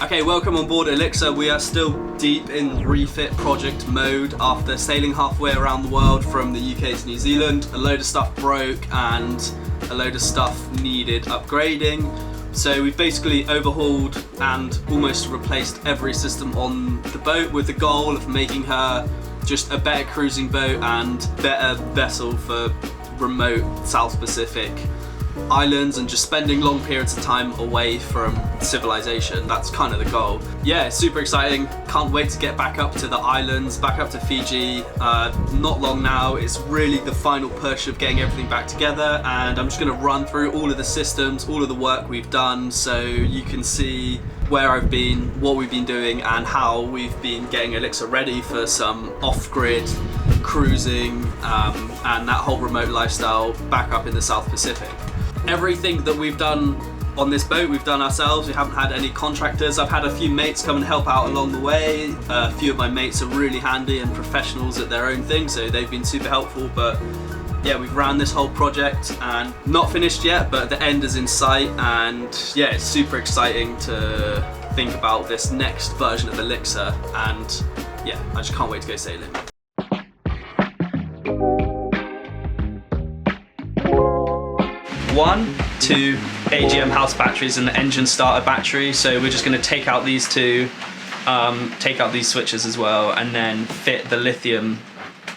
Okay, welcome on board Elixir. We are still deep in refit project mode after sailing halfway around the world from the UK to New Zealand. A load of stuff broke and a load of stuff needed upgrading. So we've basically overhauled and almost replaced every system on the boat with the goal of making her just a better cruising boat and better vessel for remote South Pacific islands and just spending long periods of time away from civilization. That's kind of the goal. Yeah, super exciting. Can't wait to get back up to the islands, back up to Fiji. Not long now. It's really the final push of getting everything back together, and I'm just going to run through all of the systems, all of the work we've done, so you can see where I've been, what we've been doing, and how we've been getting Elixir ready for some off-grid cruising and that whole remote lifestyle back up in the South Pacific. Everything that we've done on this boat, we've done ourselves. We haven't had any contractors. I've had a few mates come and help out along the way. A few of my mates are really handy and professionals at their own thing, so they've been super helpful. But yeah, we've ran this whole project and not finished yet, but the end is in sight. And yeah, it's super exciting to think about this next version of Elixir. And yeah, I just can't wait to go sailing. Two AGM house batteries and the engine starter battery. So we're just going to take out these two, take out these switches as well, and then fit the lithium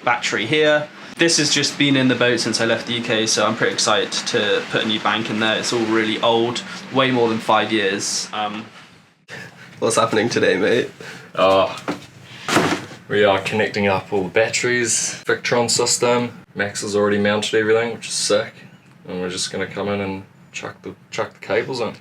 battery here. This has just been in the boat since I left the UK, so I'm pretty excited to put a new bank in there. It's all really old, way more than 5 years. What's happening today, mate? We are connecting up all the batteries, Victron system. Max has already mounted everything, which is sick. And we're just gonna come in and chuck the cables in.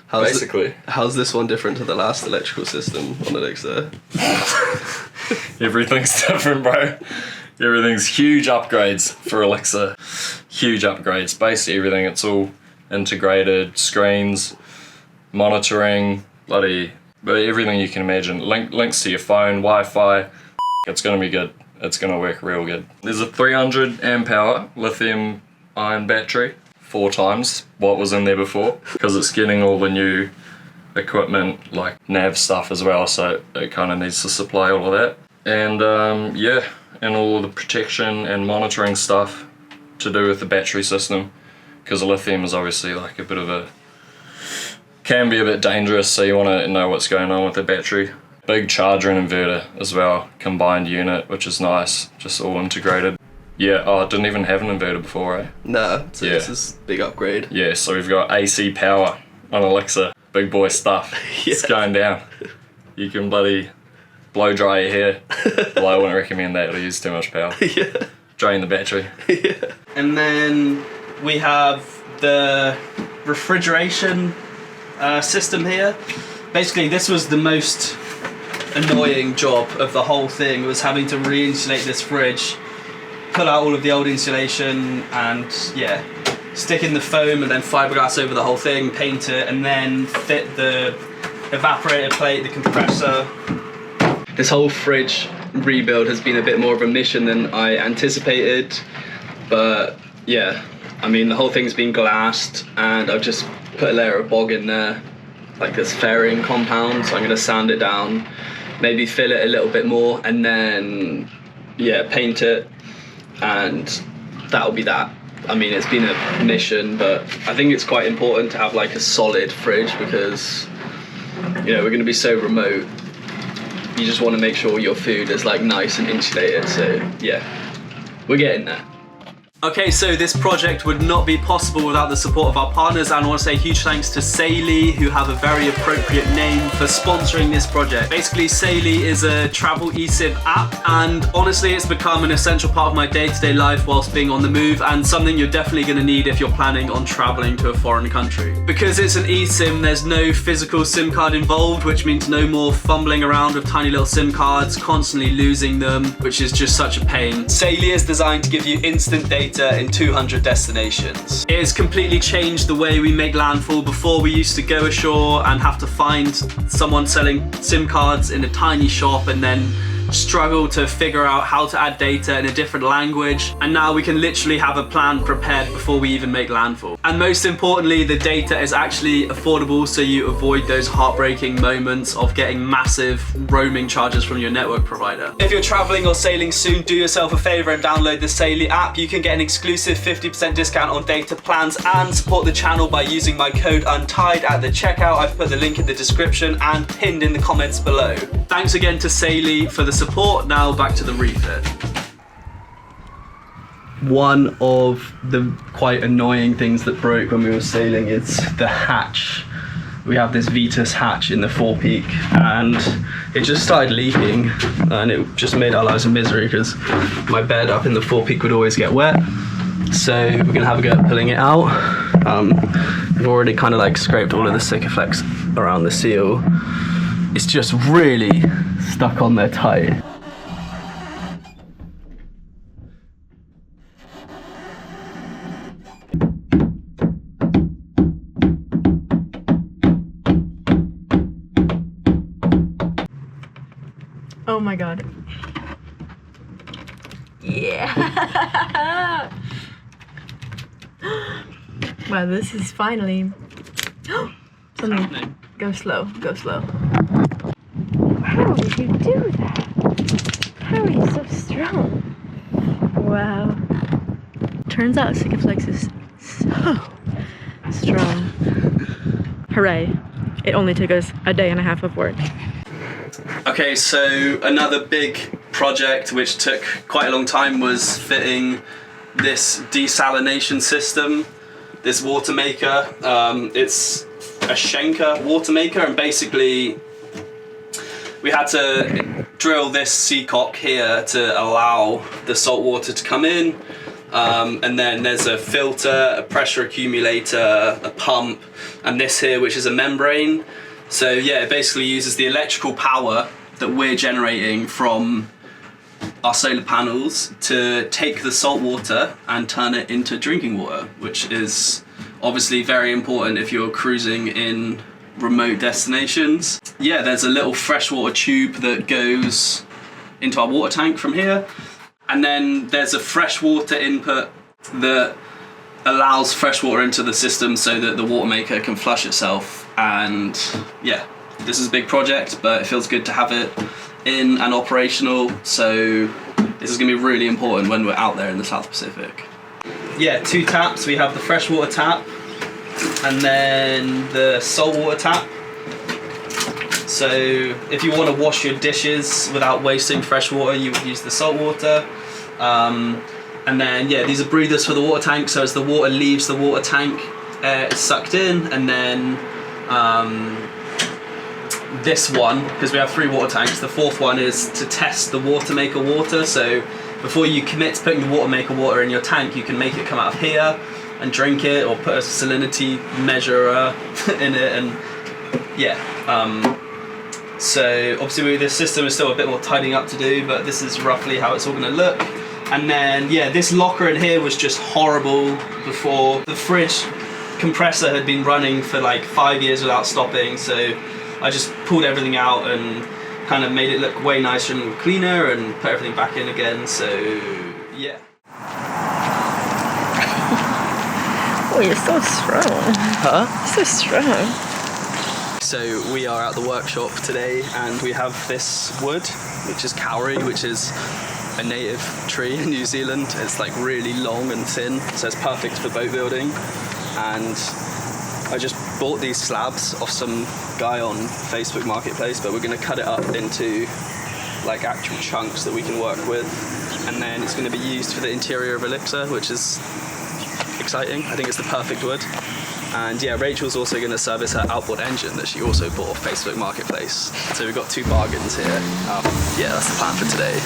How's this one different to the last electrical system on Elixir? Everything's different, bro. Everything's huge upgrades for Elixir. Huge upgrades. Basically everything, it's all integrated, screens, monitoring, everything you can imagine. Links to your phone, Wi-Fi. It's gonna be good. It's gonna work real good. There's a 300 amp hour lithium ion battery, 4 times what was in there before, because it's getting all the new equipment like nav stuff as well, so it kind of needs to supply all of that. And yeah, and all of the protection and monitoring stuff to do with the battery system, because lithium is obviously like can be a bit dangerous, so you want to know what's going on with the battery. Big charger and inverter as well, combined unit, which is nice, just all integrated. Yeah, I didn't even have an inverter before, eh? Nah, so yeah. This is a big upgrade. Yeah, so we've got AC power on Elixir. Big boy stuff. Yeah. It's going down. You can bloody blow dry your hair. Well, I wouldn't recommend that, it'll use too much power. Yeah. Drain the battery. Yeah. And then we have the refrigeration system here. Basically, this was the most annoying job of the whole thing, was having to re-insulate this fridge, pull out all of the old insulation, and yeah, stick in the foam and then fiberglass over the whole thing, paint it, and then fit the evaporator plate, the compressor. This whole fridge rebuild has been a bit more of a mission than I anticipated, but yeah, I mean, the whole thing's been glassed, and I've just put a layer of bog in there, like this fairing compound, so I'm going to sand it down, maybe fill it a little bit more, and then yeah, paint it, and that'll be that. I mean, it's been a mission, but I think it's quite important to have like a solid fridge, because you know, we're going to be so remote. You just want to make sure your food is like nice and insulated, so yeah, we're getting there. Okay, so this project would not be possible without the support of our partners, and I want to say huge thanks to Sailboat, who have a very appropriate name for sponsoring this project. Basically, Sailboat is a travel eSIM app, and honestly it's become an essential part of my day-to-day life whilst being on the move, and something you're definitely going to need if you're planning on traveling to a foreign country. Because it's an eSIM, there's no physical SIM card involved, which means no more fumbling around with tiny little SIM cards, constantly losing them, which is just such a pain. Sailboat is designed to give you instant data in 200 destinations. It has completely changed the way we make landfall. Before, we used to go ashore and have to find someone selling SIM cards in a tiny shop and then struggle to figure out how to add data in a different language, and now we can literally have a plan prepared before we even make landfall. And most importantly, the data is actually affordable, so you avoid those heartbreaking moments of getting massive roaming charges from your network provider. If you're traveling or sailing soon, do yourself a favor and download the Sailboat app. You can get an exclusive 50% discount on data plans and support the channel by using my code UNTIED at the checkout. I've put the link in the description and pinned in the comments below. Thanks again to Sailboat for the support. Now back to the refit. One of the quite annoying things that broke when we were sailing is the hatch. We have this Vitus hatch in the forepeak and it just started leaking and it just made our lives a misery because my bed up in the forepeak would always get wet. So we're gonna have a go at pulling it out. We've already kind of like scraped all of the Sikaflex around the seal. It's just really stuck on there tight. Oh my god. Yeah. Well, this is finally something. Go slow, go slow. How did you do that? How are you so strong? Wow. Turns out Sikaflex is so strong. Hooray. It only took us a day and a half of work. Okay, so another big project which took quite a long time was fitting this desalination system, this Watermaker. It's a Schenker Watermaker, and basically we had to drill this seacock here to allow the salt water to come in. And then there's a filter, a pressure accumulator, a pump, and this here which is a membrane. So yeah, it basically uses the electrical power that we're generating from our solar panels to take the salt water and turn it into drinking water, which is obviously very important if you're cruising in remote destinations. Yeah, there's a little freshwater tube that goes into our water tank from here. And then there's a freshwater input that allows fresh water into the system so that the Watermaker can flush itself. And yeah, this is a big project, but it feels good to have it in and operational. So this is gonna be really important when we're out there in the South Pacific. Yeah, 2 taps. We have the freshwater tap and then the saltwater tap. So if you want to wash your dishes without wasting fresh water, you would use the salt water. And then yeah, these are breathers for the water tank, so as the water leaves the water tank, air is sucked in. And then this one, because we have 3 water tanks, the 4th one is to test the Watermaker water. So before you commit to putting the Watermaker water in your tank, you can make it come out of here and drink it, or put a salinity measurer in it. And yeah, so obviously this system is still a bit more tidying up to do, but this is roughly how it's all gonna look. And then yeah, this locker in here was just horrible before. The fridge compressor had been running for like 5 years without stopping, so I just pulled everything out and kind of made it look way nicer and cleaner and put everything back in again, so yeah. Oh, you're so strong. Huh? So strong. So we are at the workshop today and we have this wood, which is kauri, which is a native tree in New Zealand. It's like really long and thin, so it's perfect for boat building. And I just bought these slabs off some guy on Facebook Marketplace, but we're gonna cut it up into like actual chunks that we can work with. And then it's gonna be used for the interior of Elixir, which is exciting. I think it's the perfect wood. And yeah, Rachel's also going to service her outboard engine that she also bought off Facebook Marketplace. So we've got 2 bargains here. Yeah, that's the plan for today.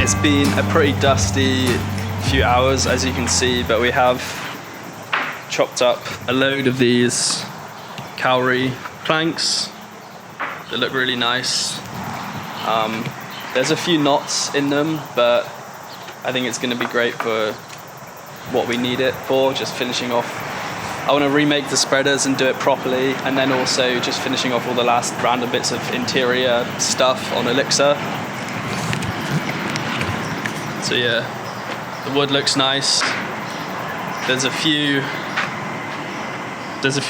It's been a pretty dusty few hours, as you can see, but we have chopped up a load of these kauri planks that look really nice. There's a few knots in them, but I think it's going to be great for what we need it for, just finishing off I want to remake the spreaders and do it properly, and then also just finishing off all the last random bits of interior stuff on Elixir. So yeah, the wood looks nice. There's a few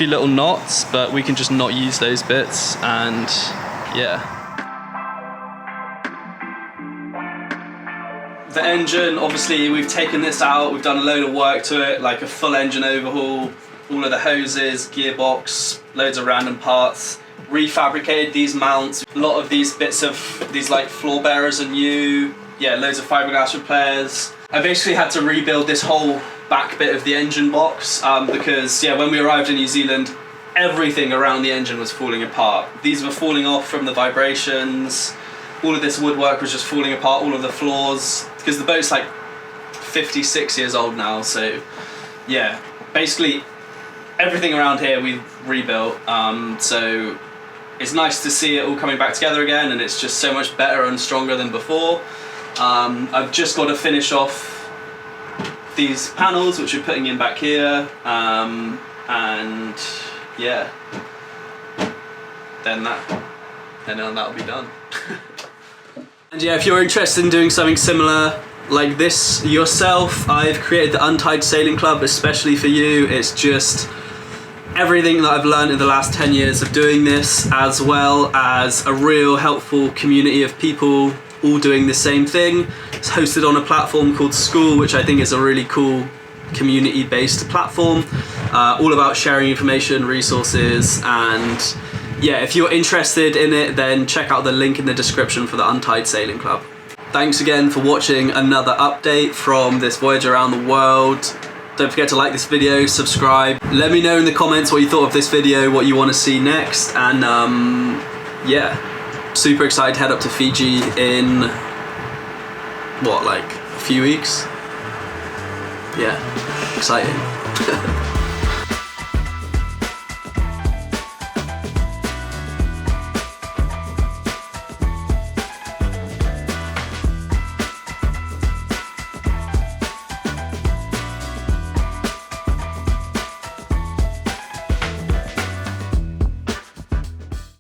little knots, but we can just not use those bits, and yeah. The engine, obviously we've taken this out, we've done a load of work to it, like a full engine overhaul, all of the hoses, gearbox, loads of random parts, refabricated these mounts, a lot of these bits of these like floor bearers are new, yeah, loads of fiberglass repairs. I basically had to rebuild this whole back bit of the engine box because yeah, when we arrived in New Zealand, everything around the engine was falling apart. These were falling off from the vibrations, all of this woodwork was just falling apart, all of the floors, because the boat's like 56 years old now, so yeah, basically everything around here we've rebuilt, so it's nice to see it all coming back together again, and it's just so much better and stronger than before. I've just got to finish off these panels which we're putting in back here, and yeah, then that'll be done. And yeah, if you're interested in doing something similar like this yourself, I've created the Untied Sailing Club especially for you. It's just everything that I've learned in the last 10 years of doing this, as well as a real helpful community of people all doing the same thing. It's hosted on a platform called School, which I think is a really cool community-based platform, all about sharing information, resources, and yeah, if you're interested in it, then check out the link in the description for the Untied Sailing Club. Thanks again for watching another update from this voyage around the world. Don't forget to like this video, subscribe. Let me know in the comments what you thought of this video, what you want to see next, and yeah, super excited to head up to Fiji in, what, like a few weeks? Yeah, exciting.